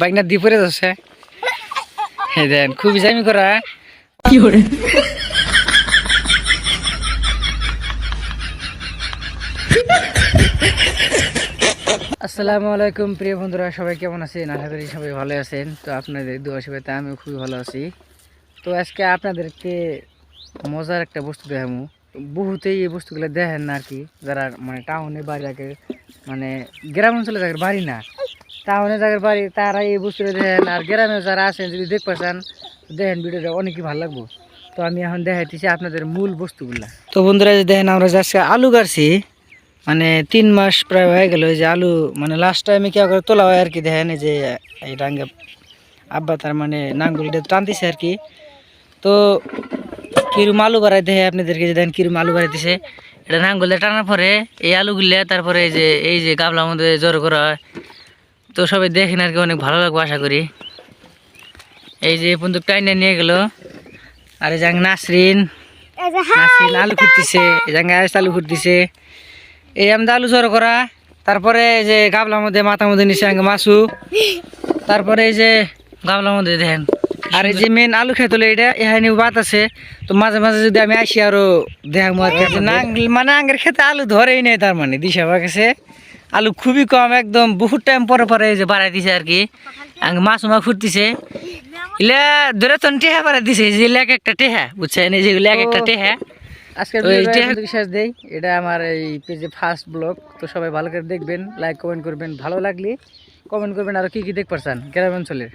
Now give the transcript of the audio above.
Bike না দিয়ে পড়ে যাচ্ছে হ্যাঁ দেন খুবই জামি করা কি করে আসসালামু আলাইকুম প্রিয় বন্ধুরা, সবাই কেমন আছেন? আশা করি সবাই ভালো আছেন। তো আপনাদের দোয়া আশীর্বাদে আমিও খুবই ভালো আছি। তো আজকে আপনাদেরকে মজার একটা বস্তু দেখাবো। বহুতেই এই বস্তুগুলো দেখেন না আর কি, যারা মানে টাউনে বাড়ি থাকে, মানে গ্রাম অঞ্চলে যাদের বাড়ি না, টাউনে যাদের বাড়ি তারা এই বস্তুটা দেখেন। আর গ্রামে যারা আছেন যদি দেখতে পাচ্ছেন দেখেন, ভিডিওটা অনেকই ভালো লাগবো। তো আমি এখন দেখাইতেছি আপনাদের মূল বস্তুগুলা। তো বন্ধুরা যে দেখেন, আমরা আজকে আলু গাড়ছি, মানে 3 মাস প্রায় হয়ে গেল। এই যে আলু মানে লাস্ট টাইমে কি করে তোলা হয় আর কি, দেখেন এই যে এই ডাঙ্গা আব্বা তার মানে নাঙ্গুলিটা টানতেছে আর কি। তো কিরম আলু বাড়াই দেখে আপনাদেরকে, যে দেখেন কিরম আলু বাড়াইতেছে। এটা নাঙ্গুলে টানার পরে এই আলুগুলো তারপরে এই যে গাবলার মধ্যে জড়ো করা হয়। তো সবাই দেখেন আর কি, অনেক ভালো লাগবে আশা করি। এই যে বন্দুক টাইনে নিয়ে গেল। আর এই যে নাসরিন আলু খুঁড়তেছে, এই যে আলু খুঁড়তেছে। এই আমাদের আলু জড়ো করা, তারপরে এই যে গাবলার মধ্যে মাথার মধ্যে নিচে মাছু, তারপরে এই যে গাবলার মধ্যে দেখেন। আর এই যে মেন আলু খেতে হলে এটা এখানে বাত আছে। তো মাঝে মাঝে যদি আমি আসি আরো দেখাবো আর কি। মানে আঙ্গের খেতে আলু ধরেই নেই, তার মানে দিশা গেছে আলু খুবই কম, একদম বহুত টাইম পরে পরে এই যে বাড়াই দিছে আর কি। আঙ্গে মাছ মা ফুটতেছে ইলা ধরে তো টেহা বাড়াই দিছে, যে এক একটা টেহা বুঝছেন, এই যেগুলো এক একটা টেহা। আজকে বিশ্বাস দেই, এটা আমার এই পেজে ফার্স্ট ব্লগ। তো সবাই ভালো করে দেখবেন, লাইক কমেন্ট করবেন, ভালো লাগলে কমেন্ট করবেন। আর কি কি দেখ পারছেন গ্রাম অঞ্চলের।